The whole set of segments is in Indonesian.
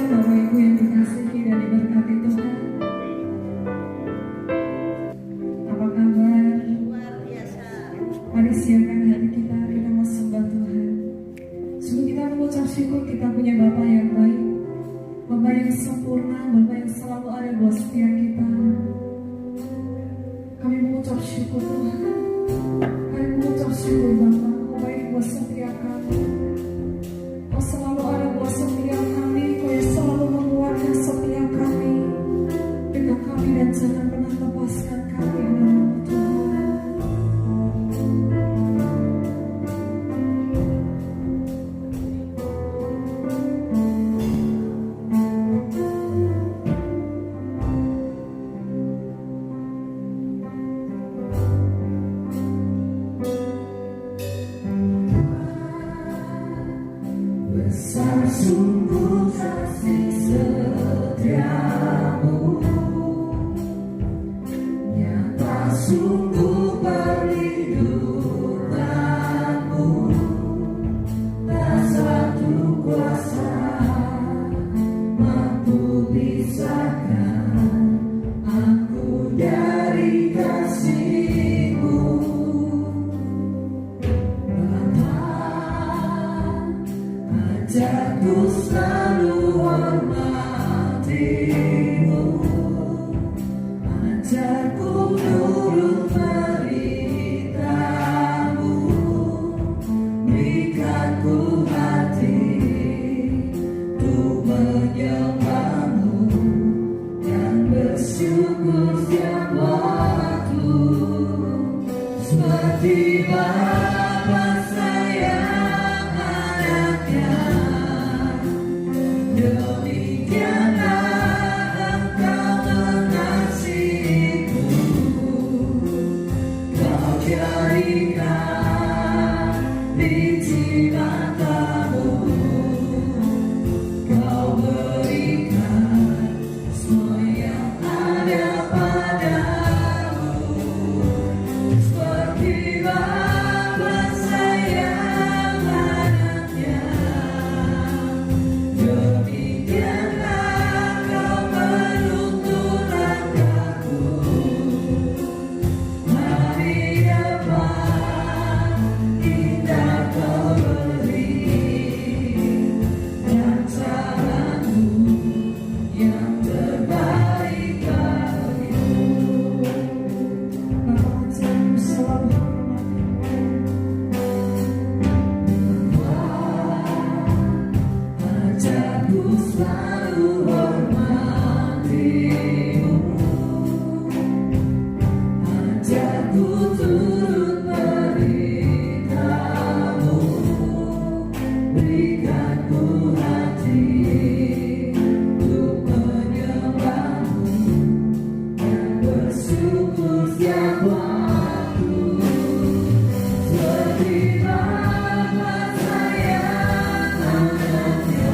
Bapak Ibu yang dikasihi dan diberkati Tuhan. Apa kabar? Luar biasa. Mari siapkan hati kita mau sembah Tuhan. Sungguh kita mengucap syukur kita punya Bapa yang baik, Bapa yang sempurna, Bapa yang selalu ada buat setiap kita. Kami mengucap syukur Tuhan. Kami mengucap syukur Bapa, Kau baik buat setiap kami. Kau selalu ada buat setiap kami. Kau yang selalu menguatkan setiap kami. Pegang kami dan jangan pernah lepaskan kami dalam Tuhan. Besar sungguh kasih setiamu, nyata sungguh perlindunganmu, tak satu kuasa mampu pisahkan aku dari kasih-Mu. Ajarku selalu hormati-Mu, ajarku turut perintah-Mu, berikanku hati untuk menyembah-Mu dan bersyukur setiap waktu, seperti Bapa sayang anaknya. Demikianlah Engkau mengasihiku, Kau jadikan biji mata-Mu, Kau berikan semua yang ada padamu, seperti Bapa sayang anaknya. Demikianlah Kau menuntun langkahku, hari depan indah Kau beri, dan jalanmu yang terbaik bagiku. Bapa ajarku selalu ajarku selalu hormati-Mu, ajarku turut perintah-Mu, berikanku hati untuk menyembah-Mu dan bersyukur setiap waktu, seperti Bapa sayang anaknya.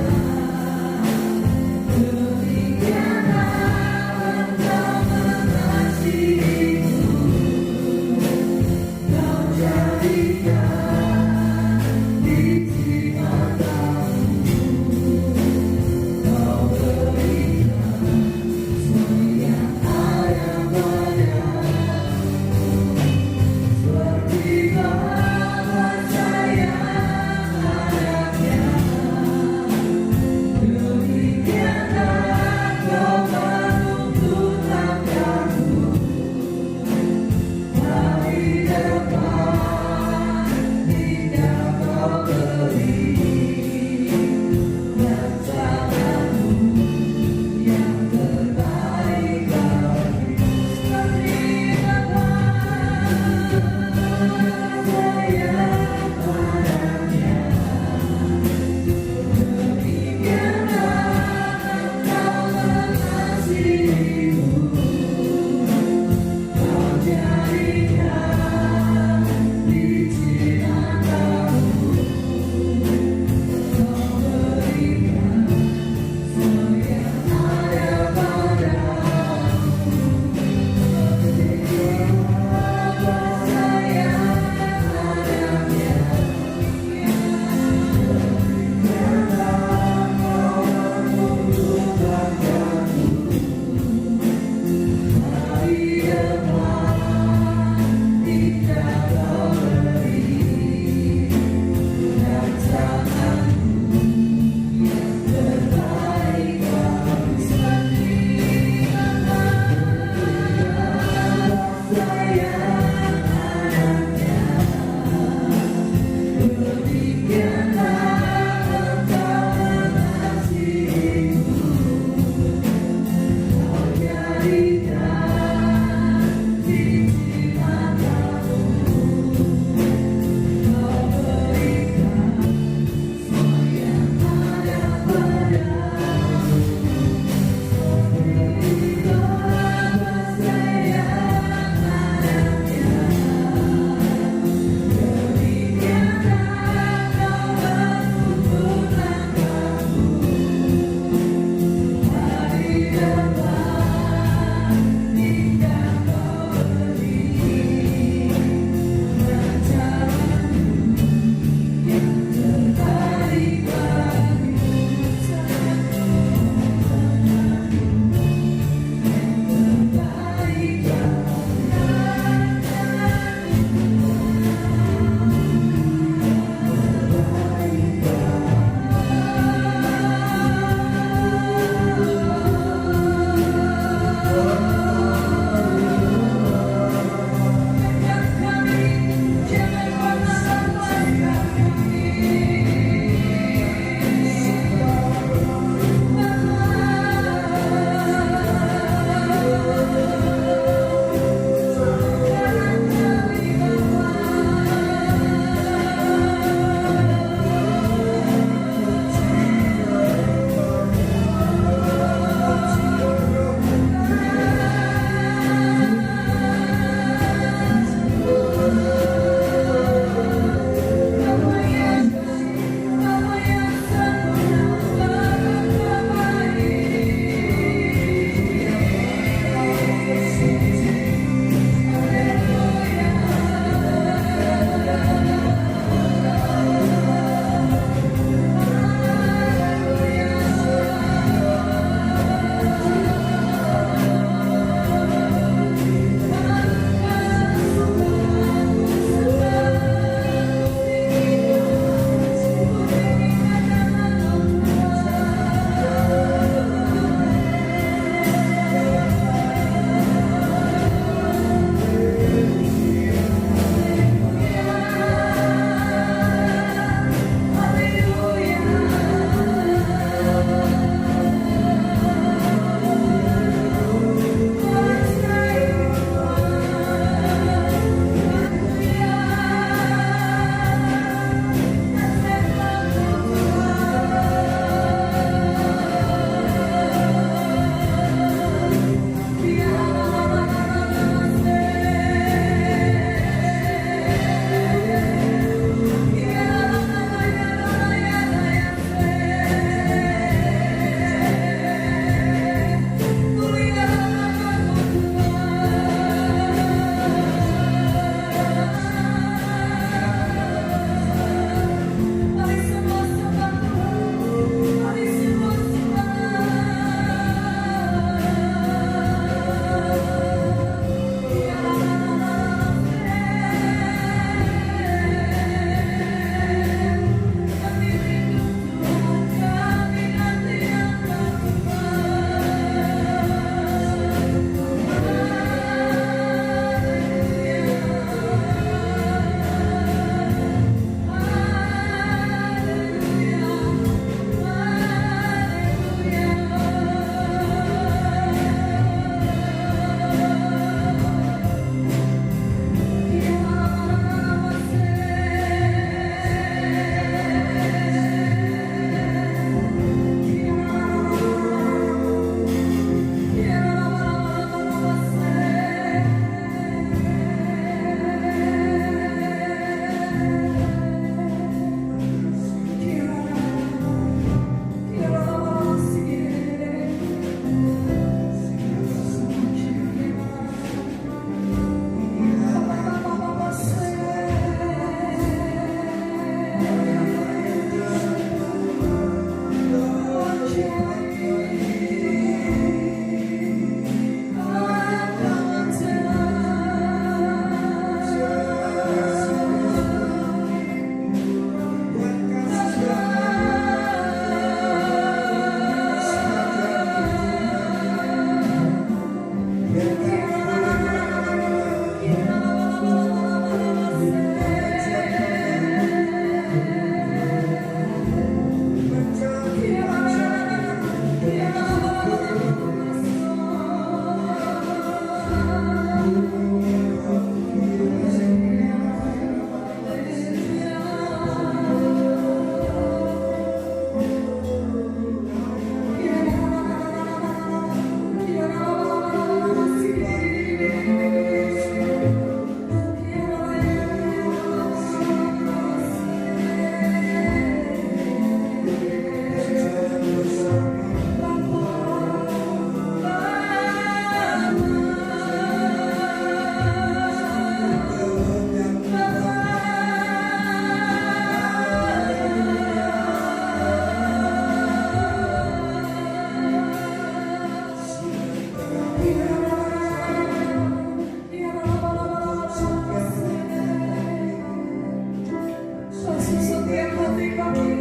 kami,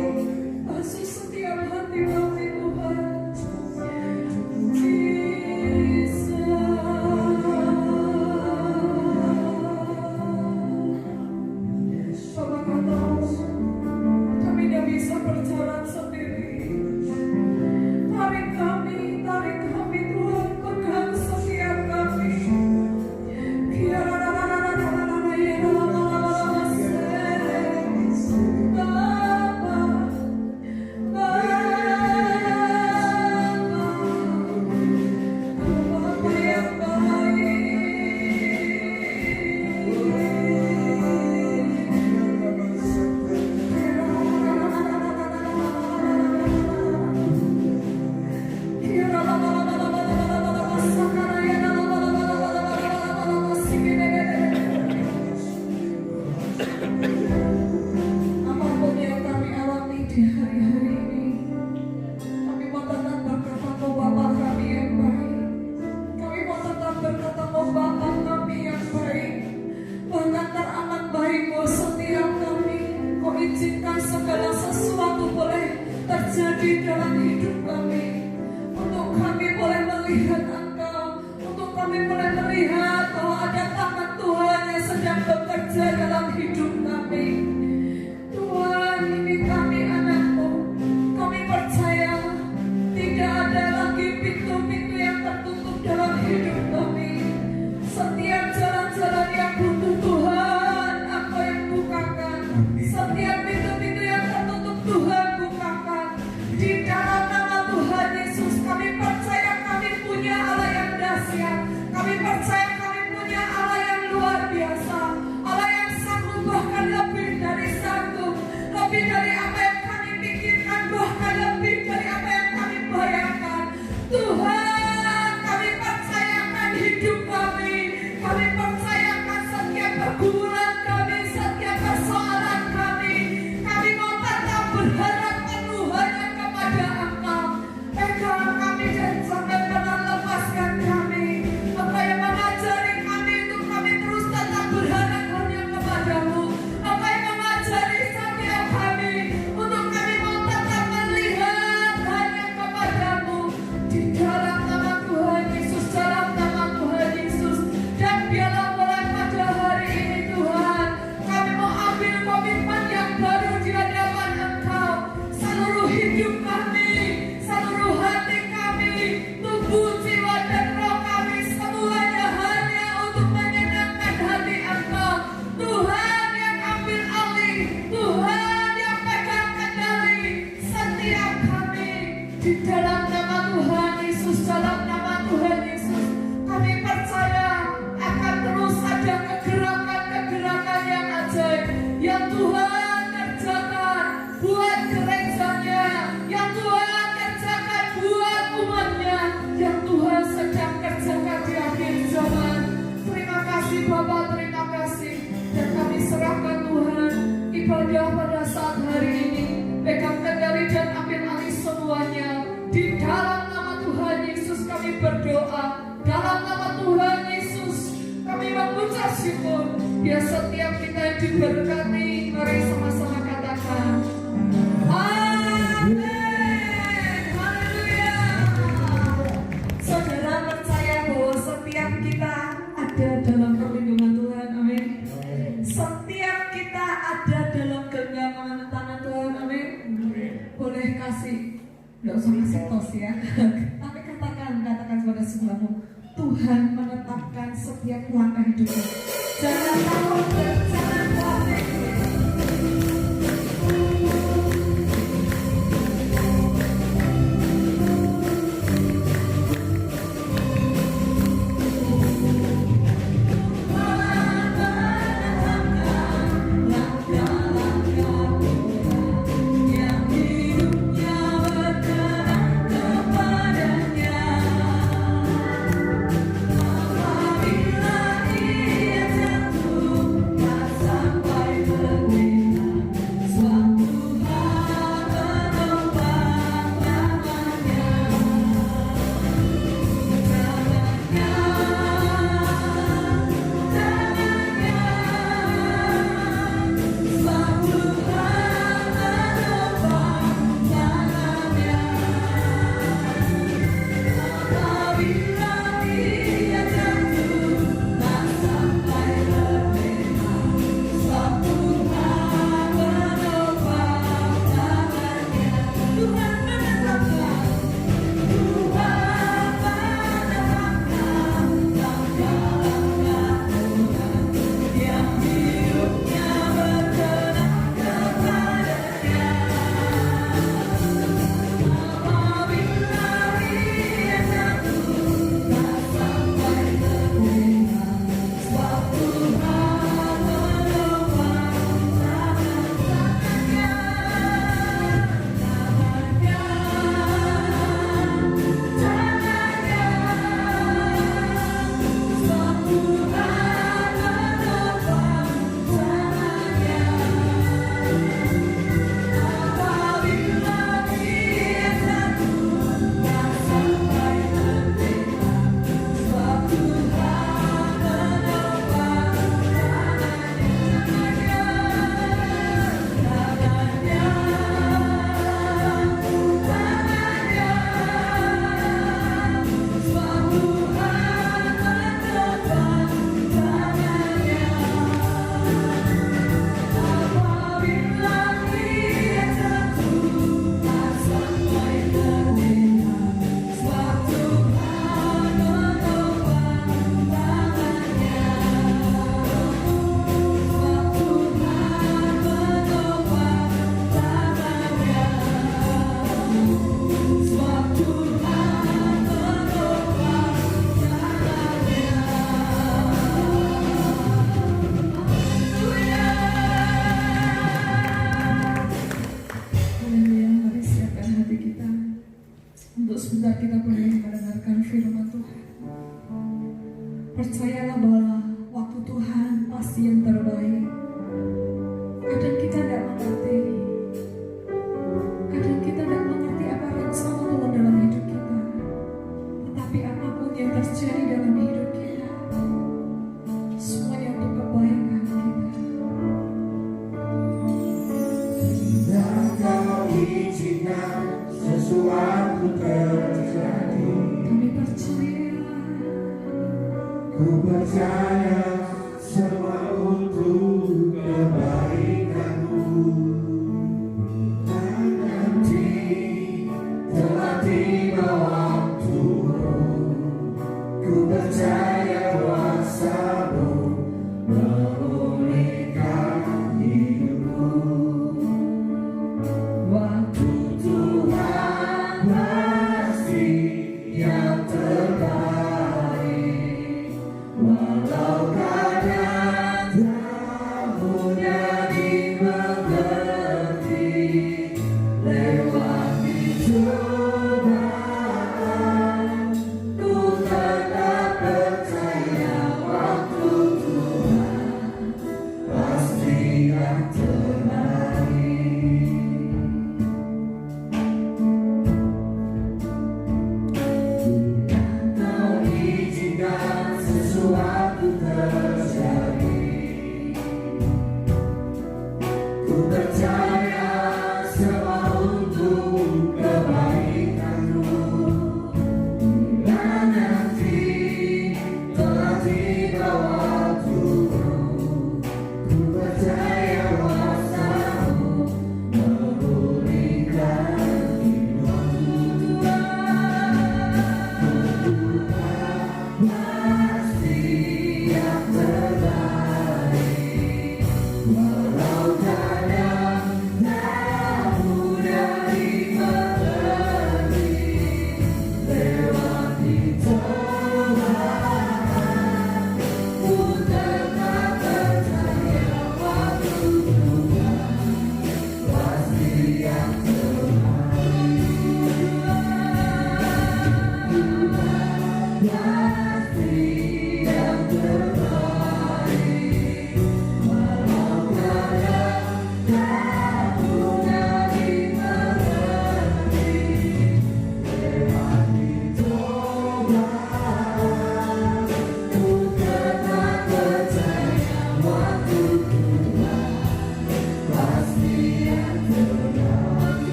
basuh setiap hati kami Tuhan. Bapak tahu kami tidak bisa berjalan sendiri. Tarik kami Tuhan, pegang setiap kami. Apapun yang kami alami di hari-hari ini, kami mau tetap berkata oh Bapa kami yang baik. Kami mau tetap berkata oh Bapa kami yang baik. Bahkan teramat baik oh setiap kami. Kau izinkan segala sesuatu boleh terjadi dalam hidup kami, untuk kami boleh melihat Engkau, untuk kami boleh melihat bahwa ada tangan Tuhan yang sedang bekerja dalam hidup kami. Tuhan, ini kami anak-Mu, kami percaya tidak ada lagi pintu-pintu yang tertutup dalam hidup kami. Setiap jalan-jalan yang butuh Tuhan, Engkau yang bukakan. Setiap pintu-pintu yang tertutup Tuhan bukakan. Di dalam nama Tuhan Yesus kami percaya kami punya Allah yang dahsyat. Kami percaya kami punya Allah yang luar biasa, Allah yang sanggup bahkan lebih dari sanggup, lebih dari apa yang kami pikirkan, bahkan lebih dari apa yang kami bayangkan. Tuhan, kami percayakan hidup kami, kami percayakan setiap pergumulan kami, setiap persoalan kami. Kami mau tetap berharap penuh hanya kepada Engkau. Pegang kami dan jangan pernah lepaskan kami. Engkau yang mengajari kami untuk kami terus tetap berharap hanya kepadamu. Engkau yang mengajari setiap kami untuk kami mau tetap melihat hanya kepadamu. Di dalam nama Tuhan Yesus, dalam nama Tuhan Yesus. Dan biarlah mulai pada hari ini Tuhan, kami mau ambil komitmen yang baru di hadapan Engkau. Seluruh hidup kami, seluruh hati kami, tubuh, jiwa dan roh kami, semuanya hanya untuk menyenangkan hati Engkau. Tuhan yang ambil alih, Tuhan yang pegang kendali setiap kami. Di dalam nama Tuhan Yesus, dalam nama Tuhan Yesus, kami percaya akan terus ada kegerakan-kegerakan yang ajaib yang Tuhan kerjakan buat gerejanya, yang Tuhan kerjakan buat umatnya, yang Tuhan sedang kerjakan di akhir zaman. Terima kasih Bapak, terima kasih. Dan kami serahkan Tuhan ibadah pada saat hari ini. Pegang kendali dan ambil alih semuanya. Di dalam nama Tuhan Yesus kami berdoa. Dalam nama Tuhan Yesus kami mengucap syukur. Biar setiap kita yang diberkati. Mari sama-sama katakan amin. Haleluya. Saudara percaya bahwa setiap kita ada dalam perlindungan Tuhan. Amin. Setiap kita ada dalam genggaman tangan Tuhan. Amin. Boleh kasih, nggak usah kasih tos ya. Tapi katakan kepada sebelahmu, Tuhan menetapkan setiap langkah hidupmu. Jangan takut dan jangan khawatir. Apabila ia jatuh sebentar kita boleh mendengarkan firman Tuhan. Percayalah bahwa waktu Tuhan pasti yang terbaik. Kadang kita tidak mengerti. Kadang kita tidak mengerti apa rencana Tuhan dalam hidup kita. Tetapi apapun yang terjadi dalam hidup kita, semuanya untuk kebaikan kita. Dan kau izinkan sesuatu terjadi. Kami percaya, Ku percaya semua untuk kebaikanmu. Dan nanti telah tiba waktumu. Ku percaya kuasa-Mu memulihkan hidupku. Waktu Tuhan pasti yang terbaik. Walau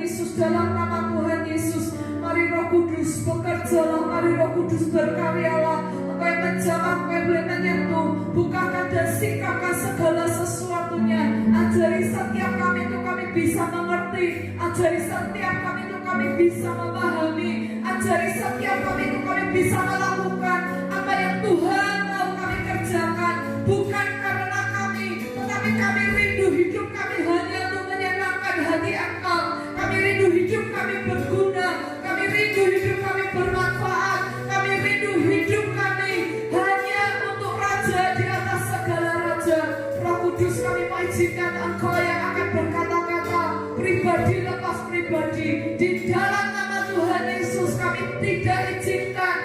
Yesus, dalam nama Tuhan Yesus. Mari Roh Kudus bekerjalah, mari Roh Kudus berkaryalah. Engkau yang menjawab, engkau yang boleh menyentuh. Bukakan dan singkapkan segala sesuatunya. Ajari setiap kami untuk kami bisa mengerti. Ajari setiap kami untuk kami bisa memahami. Ajari setiap kami untuk kami bisa melakukan apa yang Tuhan mau kami kerjakan. Bukan karena kami, tetapi kami rindu hidup kami hanya untuk menyenangkan hati Engkau. Kami rindu hidup kami berguna. Kami rindu hidup kami bermanfaat. Kami rindu hidup kami hanya untuk Raja di atas segala raja. Roh Kudus, kami mengizinkan Engkau yang akan berkata-kata pribadi lepas pribadi. Di dalam nama Tuhan Yesus kami tidak izinkan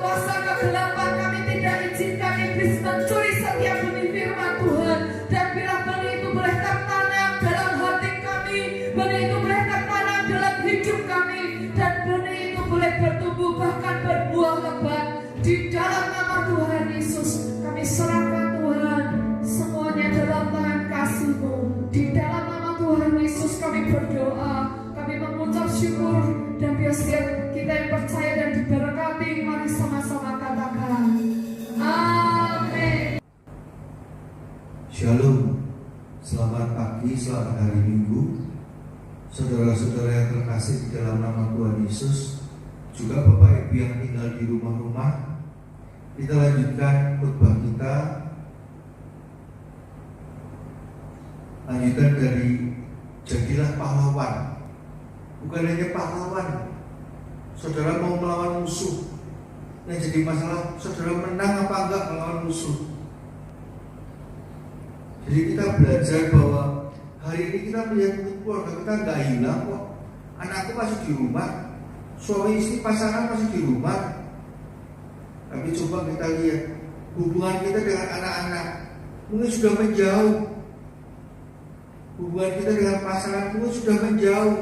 kuasa kegelapan, kami tidak izinkan iblis mencuri setiap benih firman Tuhan. Dan bila benih itu boleh tertanam dalam hati kami, benih itu boleh tertanam dalam hidup kami, dan benih itu boleh bertumbuh bahkan berbuah lebat. Di dalam nama Tuhan Yesus kami serahkan Tuhan semuanya dalam tangan kasih-Mu. Di dalam nama Tuhan Yesus kami berdoa, kami mengucap syukur, dan biar setiap kita yang percaya dan diberkati, mari sama-sama katakan amin. Shalom, selamat pagi, selamat hari Minggu. Saudara-saudara yang terkasih di dalam nama Tuhan Yesus, juga Bapak Ibu yang tinggal di rumah-rumah, kita lanjutkan khotbah kita. Lanjutan dari jadilah pahlawan. Bukan hanya pahlawan, saudara mau melawan musuh. Yang jadi masalah, saudara menang apa enggak melawan musuh. Jadi kita belajar bahwa hari ini kita melihat keluarga kita nggak hilang kok. Anakku masih di rumah, suami istri pasangan masih di rumah. Tapi coba kita lihat hubungan kita dengan anak-anak mungkin sudah menjauh. Hubungan kita dengan pasangan mungkin sudah menjauh.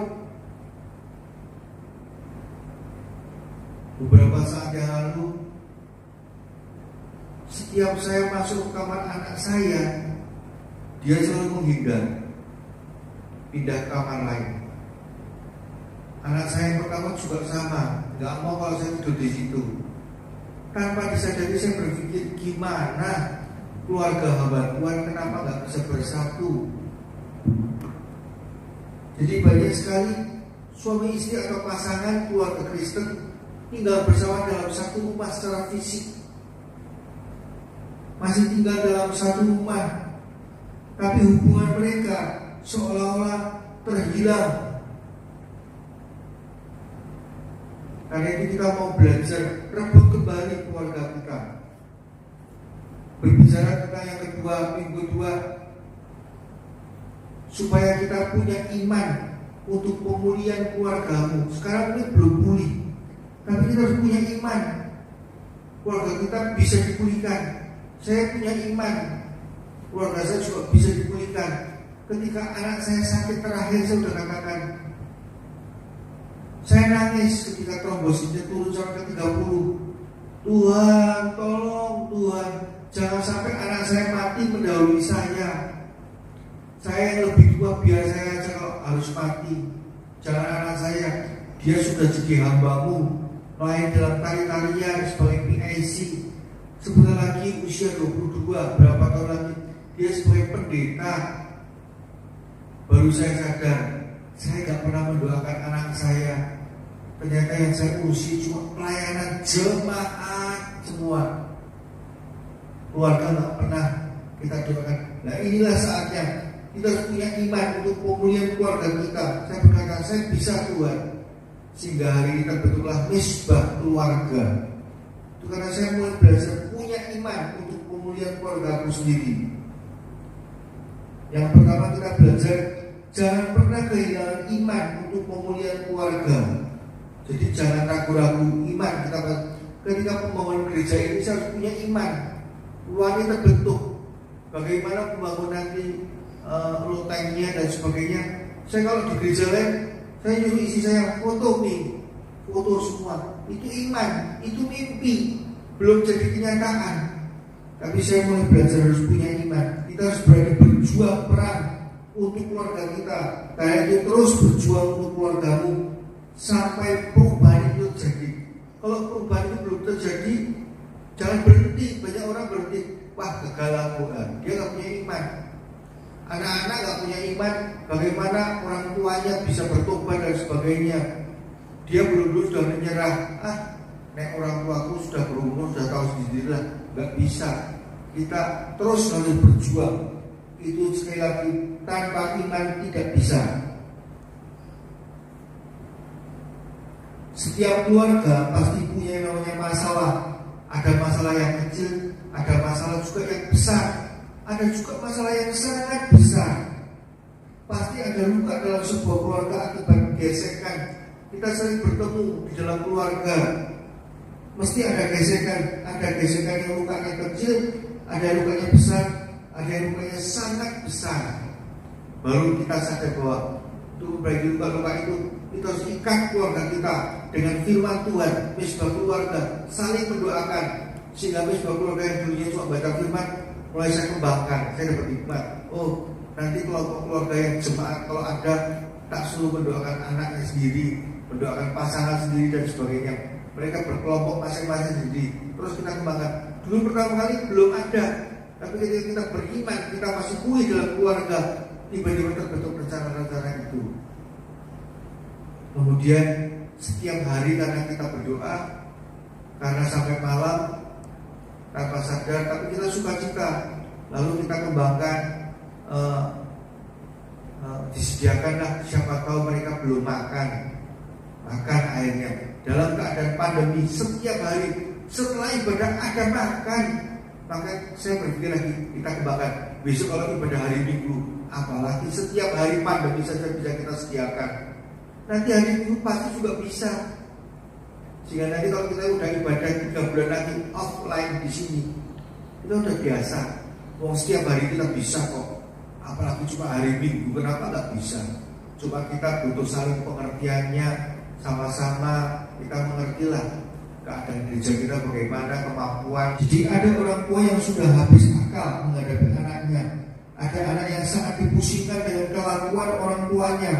Beberapa saat yang lalu, setiap saya masuk ke kamar anak saya, dia selalu menghindar, pindah ke kamar lain. Anak saya yang pertama juga sama, nggak mau kalau saya tidur di situ. Tanpa disadari saya berpikir, gimana keluarga hamba Tuhan kenapa nggak bisa bersatu? Jadi banyak sekali suami istri atau pasangan keluarga Kristen tinggal bersama dalam satu rumah secara fisik, masih tinggal dalam satu rumah, tapi hubungan mereka seolah-olah terhilang. Karena itu kita mau belajar rebut kembali keluarga kita. Berbicara tentang yang kedua, minggu kedua, supaya kita punya iman untuk pemulihan keluargamu. Sekarang ini belum pulih, tapi kita harus punya iman keluarga kita bisa dipulihkan. Saya punya iman keluarga saya juga bisa dipulihkan. Ketika anak saya sakit terakhir, saya sudah katakan, saya nangis ketika trombositnya turun sampai ke 30. Tuhan, tolong Tuhan, jangan sampai anak saya mati mendahului saya. Saya yang lebih tua, biar saya aja kalau harus mati. Jangan anak saya, dia sudah jadi hamba-Mu, lain dalam tari-tarian sebagai PIC. Sebentar lagi usia 22, berapa tahun lagi dia sebagai pendeta. Baru saya sadar, saya gak pernah mendoakan anak saya. Ternyata yang saya urusi cuma pelayanan jemaat semua. Keluarga gak pernah kita doakan. Nah inilah saatnya kita harus punya iman untuk pemulihan keluarga kita. Saya berkata, saya bisa Tuhan, sehingga hari ini terbentuklah misbah keluarga. Itu karena saya mulai belajar punya iman untuk pemulihan keluarga aku sendiri. Yang pertama kita belajar jangan pernah kehilangan iman untuk pemulihan keluarga. Jadi jangan ragu-ragu iman kita. Ketika pembangunan gereja ini saya harus punya iman. Ruangnya terbentuk. Bagaimana pembangunan nanti lotengnya dan sebagainya. Saya kalau di gereja lain, saya nyuruh isi saya foto nih, foto semua. Itu iman, itu mimpi, belum jadi kenyataan. Tapi saya mulai belajar harus punya iman. Kita harus berani berjuang perang untuk keluarga kita. Karena itu terus berjuang untuk keluargamu sampai perubahan itu terjadi. Kalau perubahan itu belum terjadi, jangan berhenti. Banyak orang berhenti, wah gagal aku, dia nggak punya iman. Anak-anak nggak punya iman, bagaimana orang tuanya bisa bertobat dan sebagainya. Dia belum sudah menyerah. Nek orang tuaku sudah berumur, sudah tahu sendirilah, nggak bisa. Kita terus harus berjuang. Itu sekali lagi, tanpa iman tidak bisa. Setiap keluarga pasti punya yang namanya masalah. Ada masalah yang kecil, ada masalah juga yang besar, ada juga masalah yang sangat besar. Pasti ada luka dalam sebuah keluarga akibat gesekan. Kita sering bertemu di dalam keluarga, mesti ada gesekan yang lukanya kecil, ada yang lukanya besar, ada yang lukanya sangat besar. Baru kita sadar bahwa untuk memperbaiki luka-luka itu, kita harus ikat keluarga kita dengan firman Tuhan, misbah keluarga, saling mendoakan, sehingga misbah keluarga yang dulunya cuma baca firman, mulai saya kembangkan, saya dapat hikmat. Nanti kelompok keluarga yang jemaat kalau ada, tak suruh mendoakan anaknya sendiri, mendoakan pasangan sendiri dan sebagainya. Mereka berkelompok masing-masing sendiri. Terus kita kembangkan. Dulu pertama kali belum ada, tapi ketika kita beriman, kita masih pulih dalam keluarga, tiba-tiba terbentuk rencana-rencana itu. Kemudian setiap hari karena kita berdoa, karena sampai malam tanpa sadar, tapi kita sukacita. Lalu kita kembangkan, disediakanlah, siapa tahu mereka belum makan akhirnya. Dalam keadaan pandemi, setiap hari setelah ibadah ada makan. Maka saya berpikir lagi, kita kembangkan besok kalau ibadah hari Minggu, apalagi setiap hari pandemi saja bisa kita sediakan. Nanti hari Minggu pasti juga bisa. Sehingga nanti kalau kita udah ibadah 3 bulan lagi offline di sini, itu udah biasa. Setiap hari kita bisa kok. Apalagi cuma hari Minggu, kenapa nggak bisa? Cuma kita butuh saling pengertiannya, sama-sama kita mengertilah keadaan gereja kita bagaimana, kemampuan. Jadi ada orang tua yang sudah habis akal menghadapi anaknya. Ada anak yang sangat dipusingkan dengan kelakuan orang tuanya.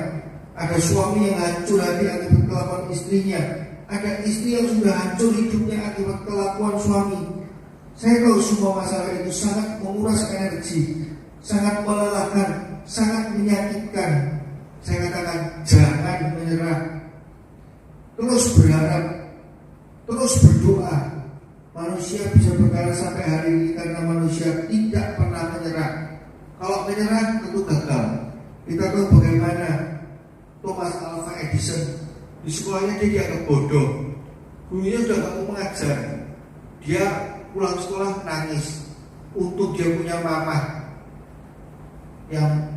Ada suami yang hancur hati akibat kelakuan istrinya. Ada istri yang sudah hancur hidupnya akibat kelakuan suami. Saya tahu semua masalah itu sangat menguras energi, sangat melelahkan, sangat menyakitkan. Saya katakan jangan menyerah. Terus berharap, terus berdoa. Manusia bisa berkarya sampai hari ini karena manusia tidak pernah menyerah. Kalau menyerah tentu gagal. Kita tahu bagaimana Thomas Alva Edison di sekolahnya dia dianggap bodoh. Gurunya sudah gak mau mengajar. Dia pulang sekolah nangis. Untuk dia punya mama yang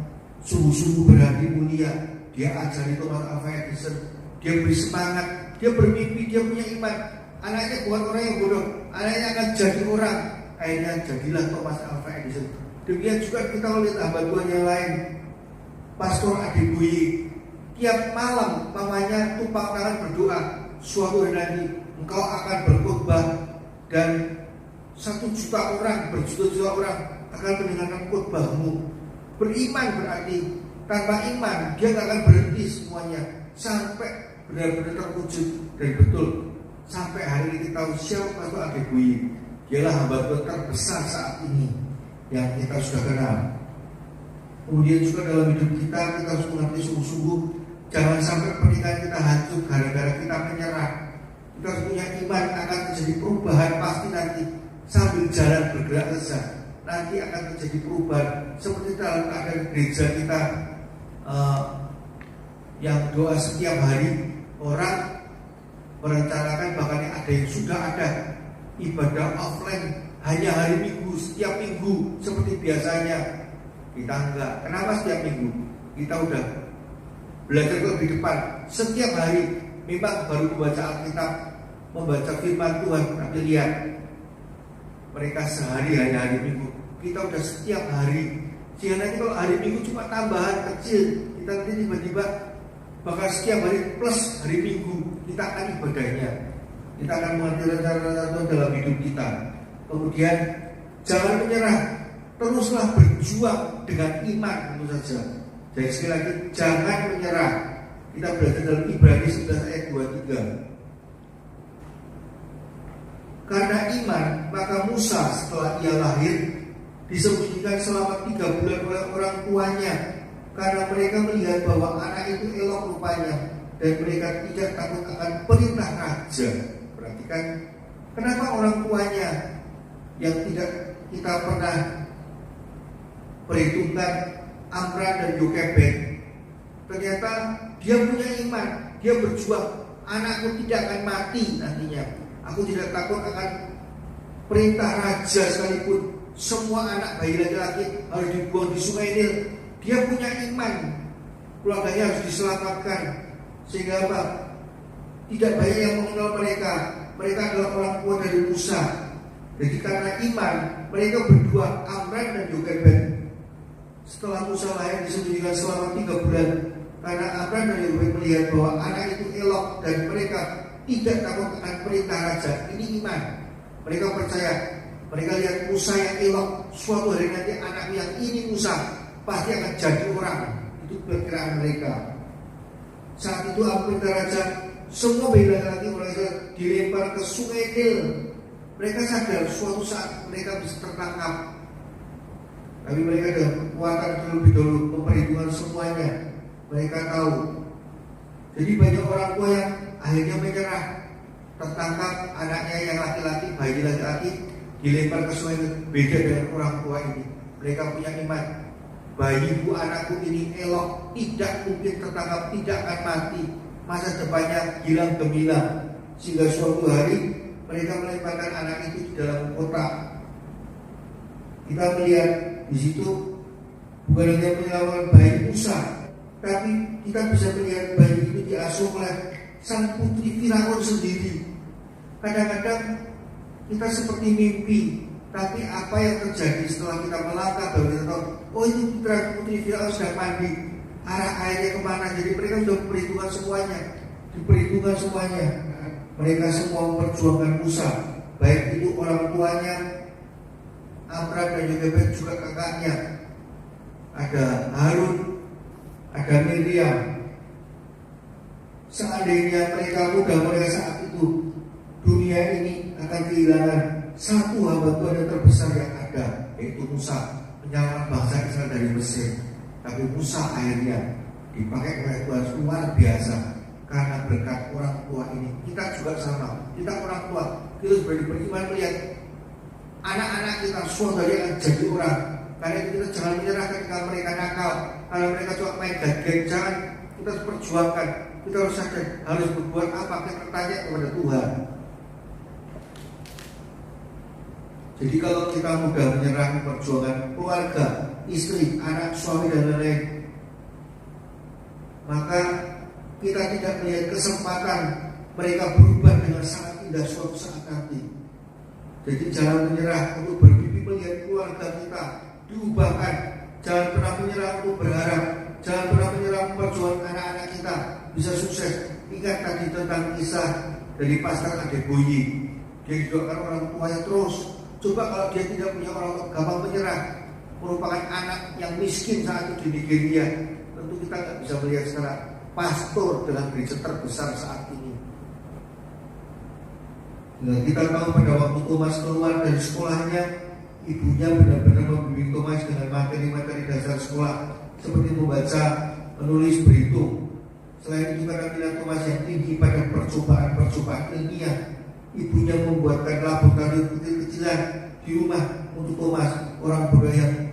sungguh-sungguh berhati mulia, dia ajari Thomas Alva Edison. Dia beri semangat, dia bermimpi, dia punya iman. Anaknya bukan orang yang bodoh, anaknya akan jadi orang. Akhirnya jadilah Thomas Alva Edison. Demikian juga kita lihat hamba Tuhan yang lain, Pastor Adeboye. Tiap malam mamanya tumpang tangan berdoa, suatu hari nanti engkau akan berkhotbah dan 1 juta orang, berjuta-juta orang akan mendengarkan khotbahmu. Beriman berarti tanpa iman dia tidak akan berhenti semuanya sampai benar-benar terwujud dan betul. Sampai hari ini kita tahu siapa Pastor Adeboye. Dialah hamba Tuhan terbesar saat ini yang kita sudah kenal. Kemudian juga dalam hidup kita harus mengerti sungguh-sungguh, jangan sampai pernikahan kita hancur gara-gara kita menyerah. Kita harus punya iman akan terjadi perubahan pasti nanti. Sambil jalan bergerak saja, nanti akan terjadi perubahan. Seperti dalam keadaan gereja kita yang doa setiap hari, orang merencanakan bahkan ada yang sudah ada ibadah offline hanya hari Minggu, setiap minggu seperti biasanya. Kita enggak. Kenapa setiap minggu? Kita udah belajar lebih depan. Setiap hari memang baru membaca Alkitab, membaca firman Tuhan. Tapi lihat, mereka sehari hanya hari Minggu. Kita udah setiap hari. Sehingga nanti kalau hari Minggu cuma tambahan kecil, kita nanti tiba-tiba bakal setiap hari plus hari Minggu kita akan ibadahnya. Kita akan mengerti rencana Tuhan dalam hidup kita. Kemudian jangan menyerah, teruslah berjuang dengan iman tentu saja. Dan sekali lagi, jangan menyerah. Kita belajar dalam Ibrani 11 ayat 23. Karena iman, maka Musa setelah ia lahir disembunyikan selama 3 bulan oleh orang tuanya, karena mereka melihat bahwa anak itu elok rupanya, dan mereka tidak takut akan perintah raja. Perhatikan, kenapa orang tuanya yang tidak kita pernah perhitungkan, Amram dan Yokebed, ternyata dia punya iman, dia berjuang. Anakku tidak akan mati nantinya, aku tidak takut akan perintah raja sekalipun. Semua anak bayi laki-laki harus dibuang di sungai Nil. Dia punya iman, keluarganya harus diselamatkan. Sehingga apa? Tidak banyak yang mengenal mereka. Mereka adalah orang tua dari Musa. Jadi karena iman, mereka berdua, Amram dan Yokebed, setelah Musa lahir disembunyikan selama 3 bulan. Karena Amram dan Yokebed melihat bahwa anak itu elok dan mereka tidak takut akan perintah raja. Ini iman. Mereka percaya. Mereka lihat Musa yang elok, suatu hari nanti anak yang ini Musa pasti akan jadi orang. Itu perkiraan mereka. Saat itu perintah raja, semua bayi laki-laki orang Israel dilempar ke sungai Nil. Mereka sadar suatu saat mereka bisa tertangkap. Tapi mereka dengan kekuatan terlebih dahulu memperhitungkan semuanya. Mereka tahu. Jadi banyak orang tua yang akhirnya menyerah. Tertangkap anaknya yang laki-laki, bayi laki-laki dilempar ke sungai. Beda dengan orang tua ini. Mereka punya iman. Bayiku, anakku ini elok, tidak mungkin tertangkap, tidak akan mati. Masa depannya hilang gemilang. Sehingga suatu hari mereka melemparkan anak itu di dalam kotak. Kita melihat di situ bukan hanya menyelamatkan bayi Musa, tapi kita bisa melihat bayi itu diasuh oleh sang putri Firaun sendiri. Kadang-kadang kita seperti mimpi, tapi apa yang terjadi setelah kita melangkah baru kita tahu, oh itu putra putri Firaun sedang mandi, arah airnya kemana. Jadi mereka sudah diperhitungkan semuanya. Mereka semua memperjuangkan Musa, baik itu orang tuanya Amram dan Yokebed, juga kakaknya. Ada Harun, ada Miriam. Seandainya mereka muda pada saat itu, dunia ini akan kehilangan satu hamba Tuhan yang terbesar yang ada, yaitu Musa, penyelamat bangsa Israel dari Mesir. Tapi Musa akhirnya dipakai oleh Tuhan luar biasa karena berkat orang tua ini. Kita juga sama, kita orang tua, kita harus beriman melihat anak-anak kita suatu hari akan jadi orang. Karena itu kita jangan menyerah ketika mereka nakal, kalau mereka cuma main gadget, jangan. Kita harus perjuangkan. Kita harus sadar harus berbuat apa, kita bertanya kepada Tuhan. Jadi kalau kita mudah menyerah perjuangan keluarga, istri, anak, suami dan lain-lain, maka kita tidak melihat kesempatan mereka berubah dengan sangat indah suatu saat nanti. Jadi jangan menyerah untuk bermimpi melihat keluarga kita diubahkan. Jangan pernah menyerah untuk berharap. Jangan pernah menyerah memperjuangkan anak-anak kita bisa sukses. Ingat tadi tentang kisah dari Pastor Adeboyi. Dia didoakan orang tuanya terus. Coba kalau dia tidak punya orang tua, gampang menyerah, merupakan anak yang miskin saat itu di Nigeria. Tentu kita nggak bisa melihat secara pastor dalam gereja terbesar saat ini. Nah, kita tahu pada waktu Thomas keluar dari sekolahnya, ibunya benar-benar membimbing Thomas dengan materi-materi dasar sekolah seperti membaca, menulis, berhitung. Selain itu karena minat Thomas yang tinggi pada percobaan ilmiah, ibunya membuatkan laboratorium kecil-kecilan di rumah untuk Thomas, orang bodoh yang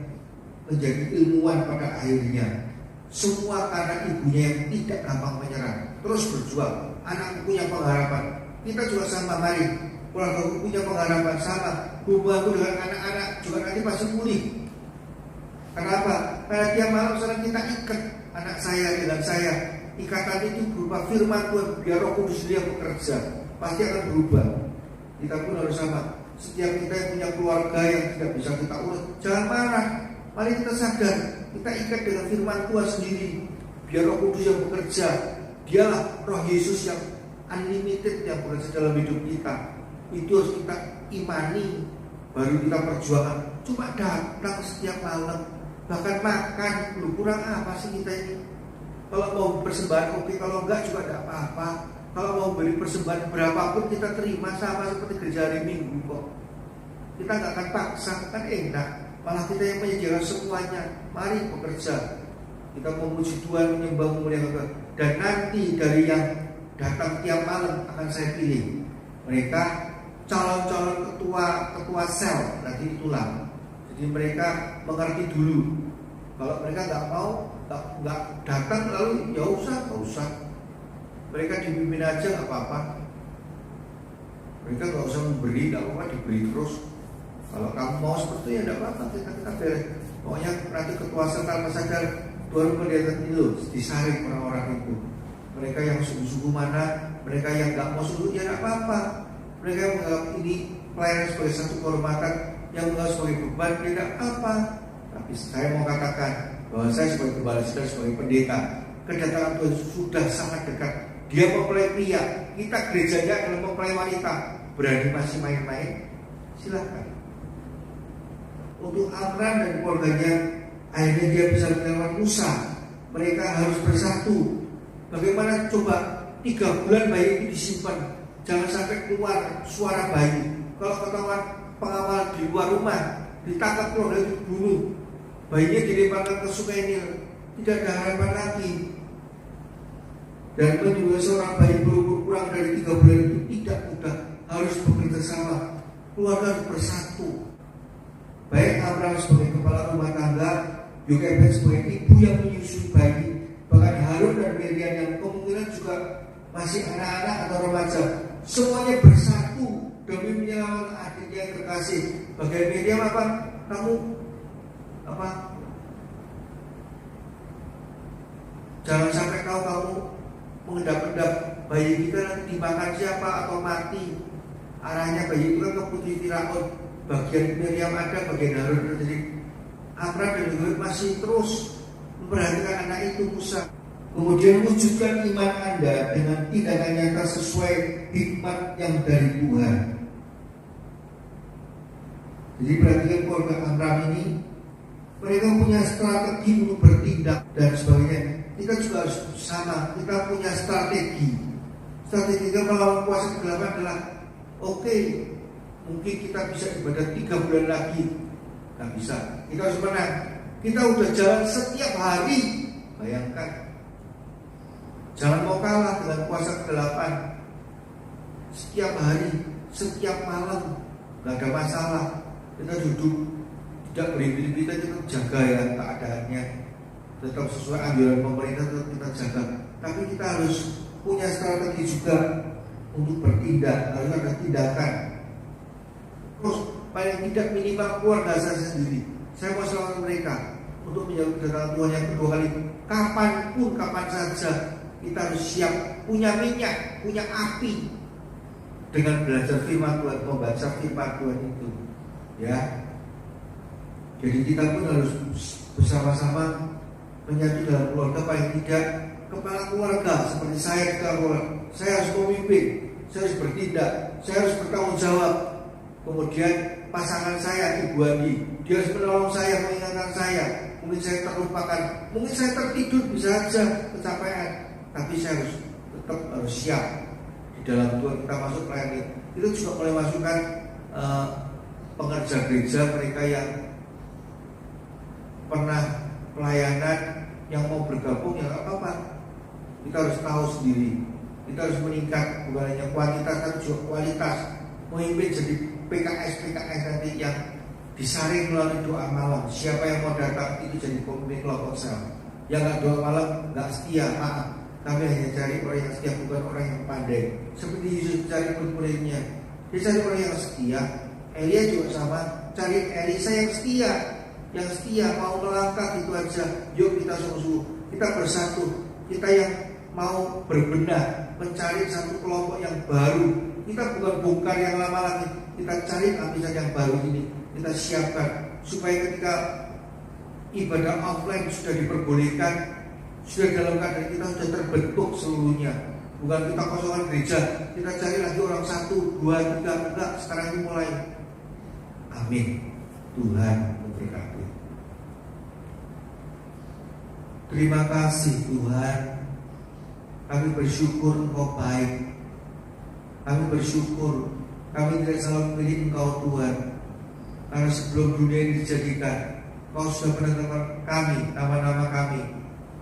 menjadi ilmuwan pada akhirnya. Semua karena ibunya yang tidak gampang menyerah, terus berjuang. Anakku punya pengharapan. Kita juga sama, mari. Keluarga punya pengharapan sama. Hubunganku dengan anak-anak juga nanti pasti pulih. Kenapa? Karena tiap malam sering kita ikat anak saya dengan saya. Ikatan itu berupa firman Tuhan, biar Roh Kudus dia bekerja. Pasti akan berubah. Kita pun harus sama. Setiap kita yang punya keluarga yang tidak bisa kita urus, jangan marah. Mari kita sadar, kita ikat dengan firman Tuhan sendiri. Biar Roh Kudus yang bekerja. Dialah Roh Yesus yang unlimited yang bekerja dalam hidup kita. Itu harus kita imani. Baru kita perjuangan. Cuma datang setiap malam, bahkan makan, lu kurang apa sih kita ini? Kalau mau persembahan oke, kalau enggak juga tidak apa-apa. Kalau mau beri persembahan berapapun kita terima, sama seperti gereja hari Minggu kok. Kita nggak akan paksa, kan enak. Malah kita yang menyediakan semuanya. Mari bekerja. Kita memuji Tuhan, menyembah, memuliakan Tuhan. Dan nanti dari yang datang tiap malam akan saya pilih. Mereka calon-calon ketua sel nanti itulah. Jadi mereka mengerti dulu. Kalau mereka nggak mau, nggak datang lalu ya nggak usah. Mereka dipimpin aja nggak apa-apa. Mereka nggak usah memberi, nggak apa-apa diberi terus. Kalau kamu mau seperti itu ya nggak apa-apa, kita beres. Pokoknya nanti ketua sel tanpa sadar Tuhan melihat itu disaring orang-orang itu. Mereka yang sungguh-sungguh mana, mereka yang nggak mau sungguh ya nggak apa-apa. Mereka yang menganggap ini pelayanan sebagai satu kehormatan, yang menganggap sebagai beban ya nggak apa. Tapi saya mau katakan bahwa saya sebagai gembala, saya sebagai pendeta, kedatangan Tuhan sudah sangat dekat. Dia mempelai pria, kita gerejanya adalah mempelai wanita. Berani masih main-main? Silakan. Untuk Amran dan keluarganya, akhirnya dia bisa melewati Musa. Mereka harus bersatu. Bagaimana coba 3 bulan bayi itu disimpan, jangan sampai keluar suara bayi. Kalau ketahuan pengawal di luar rumah, ditangkap keluarga itu dibunuh. Bayinya dilemparkan ke sungai Nil, tidak ada harapan lagi. Dan menjual seorang bayi berumur kurang dari 3 bulan itu tidak mudah, harus bekerja sama. Keluarga harus bersatu. Baik Abraham sebagai kepala rumah tangga, Yokebed sebagai ibu yang menyusui bayi, bahkan Harun dan Miriam yang kemungkinan juga masih anak-anak atau remaja, semuanya bersatu demi menyelamatkan adiknya yang terkasih. Bagian Miriam apa? Kamu apa? Jangan sampai kamu mengendap-endap bayi kita nanti dimakan siapa atau mati. Arahnya bayi itu kan ke putri Firaun. Bagian Miriam ada, bagian Harun. Jadi Abraham dan Yokebed masih terus memperhatikan anak itu Musa. Kemudian wujudkan iman Anda dengan tindakan nyata sesuai hikmat yang dari Tuhan. Jadi perhatikan keluarga Abraham ini, mereka punya strategi untuk bertindak dan sebagainya. Kita juga harus sama, kita punya strategi. Strategi kita melawan kuasa kegelapan adalah oke, mungkin kita bisa ibadah 3 bulan lagi. Nggak bisa, kita harus menang. Kita udah jalan setiap hari. Bayangkan, jangan mau kalah dengan kuasa kegelapan. Setiap hari, setiap malam, nggak ada masalah. Kita duduk, tidak berdiri, kita jaga ya keadaannya. Tetap sesuai anjuran pemerintah, tetap kita jaga. Tapi kita harus punya strategi juga untuk bertindak, harus ada tindakan. Terus paling tidak minimal keluarga saya sendiri, saya mau selamatkan mereka untuk menjawab kedatangan Tuhan yang kedua kali. Kapanpun, kapan saja kita harus siap, punya minyak, punya api dengan belajar firman Tuhan, membaca firman Tuhan itu, ya. Jadi kita pun harus bersama-sama menyatu dalam keluarga, paling tidak kepala keluarga seperti saya di keluarga. Saya harus memimpin, saya harus bertindak, saya harus bertanggung jawab. Kemudian pasangan saya, Ibu Andi, dia harus menolong saya, mengingatkan saya. Mungkin saya terlupakan, mungkin saya tertidur, bisa saja kecapean. Tapi saya tetap harus siap di dalam Tuhan. Kita masuk pelayanan. Itu juga boleh masukkan pengerja gereja, mereka yang pernah pelayanan, yang mau bergabung ya nggak apa-apa. Kita harus tahu sendiri, kita harus meningkat, bukan hanya kuantitas tapi juga kualitas. Memimpin jadi PKS nanti yang disaring melalui doa malam. Siapa yang mau datang itu jadi pemimpin kelompok sel. Yang nggak doa malam nggak setia, maaf. Kami hanya cari orang yang setia, bukan orang yang pandai. Seperti Yesus cari murid-muridnya, dia cari orang yang setia. Elia juga sama, cari Elisa yang setia, mau melangkah gitu aja. Yuk kita sungguh-sungguh, kita bersatu, kita yang mau berbenah, mencari satu kelompok yang baru. Kita bukan bongkar yang lama lagi, kita cari lapisan yang baru ini, kita siapkan supaya ketika ibadah offline sudah diperbolehkan, sudah dalam keadaan kita sudah terbentuk seluruhnya. Bukan kita kosongan gereja, kita cari lagi orang 1, 2, 3, enggak, sekarang ini mulai. Amin. Tuhan memberkati. Terima kasih Tuhan. Kami bersyukur Engkau baik. Kami bersyukur kami tidak selalu memilih Engkau Tuhan. Karena sebelum dunia ini dijadikan, Engkau sudah menetapkan kami, nama-nama kami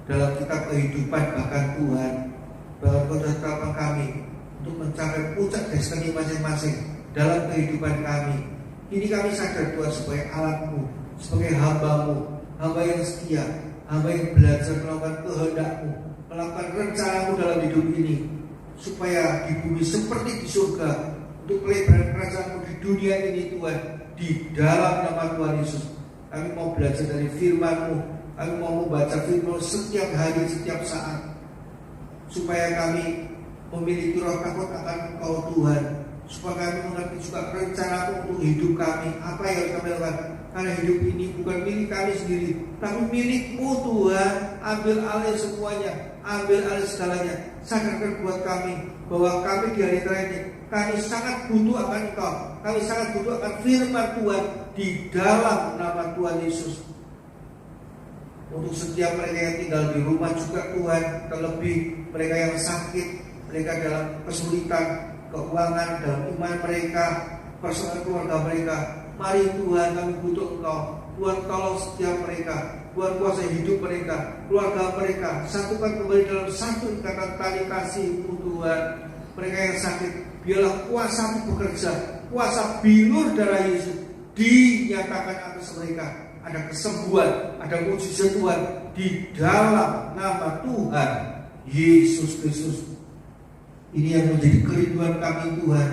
dalam kitab kehidupan. Bahkan Tuhan, bahwa Engkau sudah menetapkan kami untuk mencapai puncak destiny masing-masing dalam kehidupan kami. Ini kami sadar Tuhan sebagai alat-Mu, sebagai hamba-Mu, hamba yang setia, hamba yang belajar melakukan kehendak-Mu, melakukan rencana-Mu dalam hidup ini, supaya di bumi seperti di surga, untuk pelebaran kerajaan-Mu di dunia ini Tuhan, di dalam nama Tuhan Yesus. Kami mau belajar dari firman-Mu, kami mau membaca firman setiap hari, setiap saat, supaya kami memiliki roh takut akan Engkau Tuhan, supaya kami mengerti juga rencana-Mu untuk hidup kami, apa yang harus kami lakukan. Karena hidup ini bukan milik kami sendiri, tapi milik-Mu Tuhan. Ambil alih semuanya, ambil alih segalanya. Sadarkan buat kami bahwa kami di hari terakhir ini, kami sangat butuh akan Engkau, kami sangat butuh akan firman Tuhan di dalam nama Tuhan Yesus. Untuk setiap mereka yang tinggal di rumah juga Tuhan, terlebih mereka yang sakit, mereka dalam kesulitan keuangan, dalam iman mereka, persoalan keluarga mereka. Mari Tuhan, kami butuh Engkau. Tuhan tolong setiap mereka, Tuhan kuasai hidup mereka, keluarga mereka, satukan kembali dalam satu ikatan tali kasih-Mu Tuhan. Mereka yang sakit, biarlah kuasa-Mu bekerja, kuasa bilur darah Yesus dinyatakan atas mereka. Ada kesembuhan, ada mujizat Tuhan di dalam nama Tuhan Yesus Kristus. Ini yang menjadi kerinduan kami Tuhan.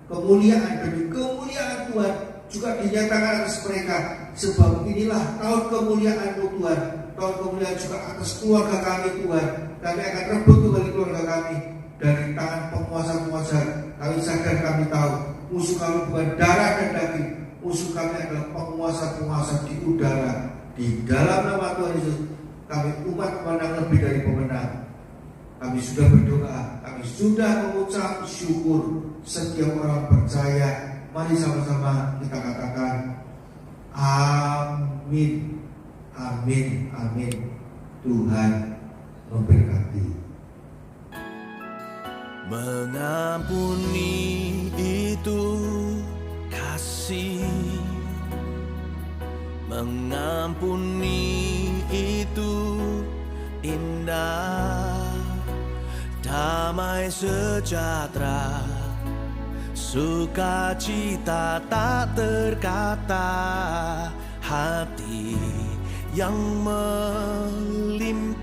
Kemuliaan demi kemuliaan Tuhan juga dinyatakan atas mereka. Sebab inilah tahun kemuliaan-Mu Tuhan. Tahun kemuliaan juga atas keluarga kami Tuhan. Kami akan rebut kembali keluarga kami dari tangan penguasa-penguasa. Kami sadar, kami tahu musuh kami bukan darah dan daging. Musuh kami adalah penguasa-penguasa di udara. Di dalam nama Tuhan Yesus, kami umat pemenang lebih dari pemenang. Kami sudah berdoa, kami sudah mengucap syukur. Setiap orang percaya, mari sama-sama kita katakan amin, amin, amin. Tuhan memberkati. Mengampuni itu kasih, mengampuni itu indah, damai sejahtera, sukacita tak terkata, hati yang melimpah.